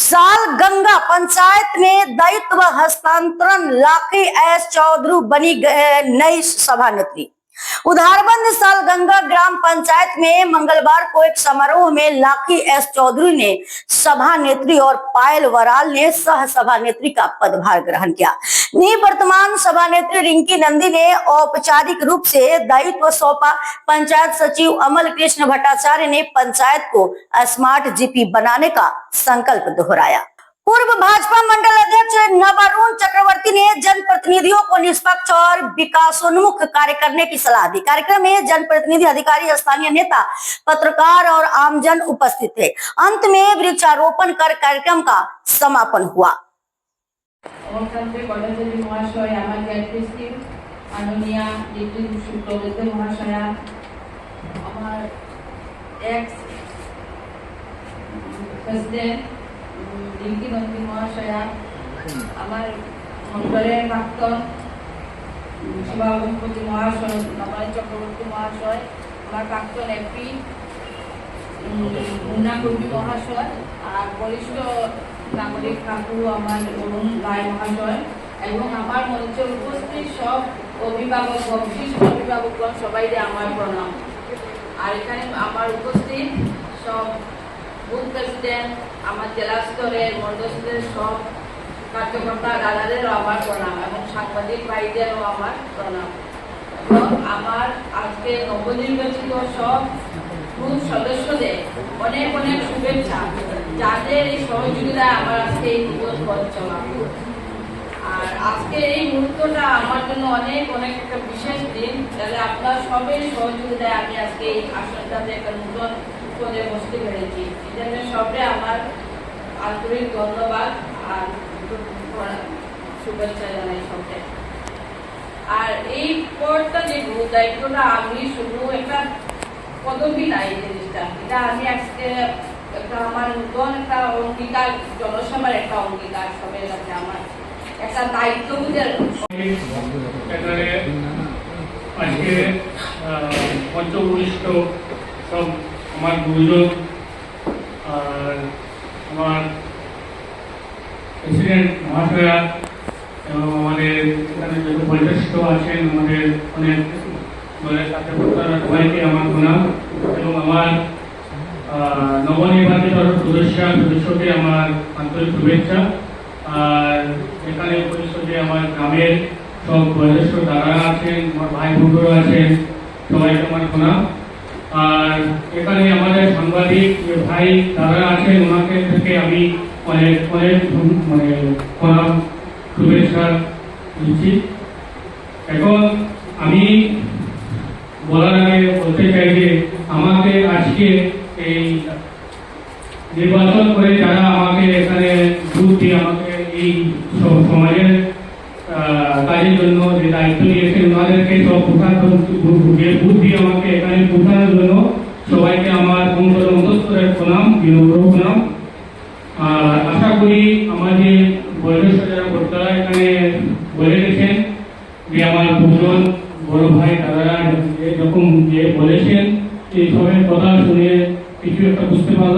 सालगंगा पंचायत में दायित्व हस्तांतरण, लाखी एस चौधरी बनी नई सभानेत्री। उधारबंद सालगंगा ग्राम पंचायत में मंगलवार को एक समारोह में लाखी एस चौधरी ने सभानेत्री और पायल वराल ने सह सभानेत्री का पदभार ग्रहण किया। निवर्तमान सभानेत्री रिंकी नंदी ने औपचारिक रूप से दायित्व सौंपा। पंचायत सचिव अमल कृष्ण भट्टाचार्य ने पंचायत को स्मार्ट जीपी बनाने का संकल्प दोहराया। पूर्व भाजपा मंडल अध्यक्ष नवरुण चक्रवर्ती ने जनप्रतिनिधियों को निष्पक्ष और विकासोन्मुख कार्य करने की सलाह दी। कार्यक्रम में जनप्रतिनिधि, अधिकारी, स्थानीय नेता, पत्रकार और आमजन उपस्थित थे। अंत में वृक्षारोपण कर कार्यक्रम का समापन हुआ। रिंकी नंदी महाशया, हमारे मंडले प्राक्तन सभापति महाशय नवनीत चक्रवर्ती महाशय, हमारे प्राक्तन एपी मुन्ना कुर्मी महाशय और वरिष्ठ नागरिक ठाकुर अरुण राय महाशय এবং আমার মঞ্চে উপস্থিত সব অভিভাবক, বিশিষ্ট অভিভাবকগণ সবাইকে আমার প্রণাম। আর এখানে আমার উপস্থিত সব বুথ প্রেসিডেন্ট, আমার জেলা স্তরের, মন্ডল স্তরের সব কার্যকর্তা দাদাদেরও আমার প্রণাম এবং সাংবাদিক ভাইদেরও আমার প্রণাম। এবং আমার আজকে নবনির্বাচিত সব বুথ সদস্যদের অনেক অনেক শুভেচ্ছা, যাদের এই সহযোগিতায় আমার আজকে এই নির্বাচন পথ চলা। আর আজকে এই মুহূর্তটা আমার জন্য অনেক অনেক একটা বিশেষ দিন, তাহলে আপনার সবের সহযোগিতায় আমি আজকে এই আসনটাতে একটা নতুন পদে বসতে পেরেছি। এজন্য সবে আমার আন্তরিক ধন্যবাদ আর শুভেচ্ছা জানাই সবকে। আর এই পদটা যে দায়িত্বটা আমি শুধু একটা পদবি নাই, জিনিসটা এটা আমি আজকে একটা আমার নতুন একটা অঙ্গীকার, জনসভার একটা অঙ্গীকার, সবের কাছে আমার একটা দায়িত্ববোধের। আজকে পঞ্চবরিষ্ঠ সব আমার গুরুজন আর আমার প্রেসিডেন্ট মহাশয়া এবং আমাদের এখানে যত বয়োজ্যেষ্ঠ আছেন, আমাদের অনেক দলের সাথে সবাইকে আমার প্রণাম এবং আমার নবনির্বাচিত সদস্যকে আমার আন্তরিক শুভেচ্ছা। আর এখানে উপস্থিত আমার গ্রামের সব বয়োজ্যেষ্ঠ দাদারা আছেন, আমার ভাই বোনরা আছেন, সবাইকে আমার প্রণাম। আর এখানে আমাদের সাংবাদিক ভাই দাদারা আছেন, ওনাকে থেকে আমি অনেক অনেক প্রণাম, শুভেচ্ছা দিচ্ছি। এখন আমি বলার আগে বলতে চাই যে আমাকে আজকে এই নির্বাচন করে যারা আমাকে এখানে ভোট দিয়ে আমাকে এই সমাজের কাজের জন্য যে দায়িত্ব নিয়েছেন, ওনাদেরকে সব ভোট দিয়ে আমাকে এখানে পৌঁছানোর জন্য সবাইকে আমার অন্তঃস্থলের প্রণাম, বিনম্র প্রণাম। আর আশা করি আমাদের বয়োজ্যেষ্ঠ যারা কর্তারা এখানে বলে গেছেন যে আমার দুজন বড় ভাই দাদারা এরকম যে বলেছেন, এই সবের কথা শুনে কিছু একটা বুঝতে পারলাম।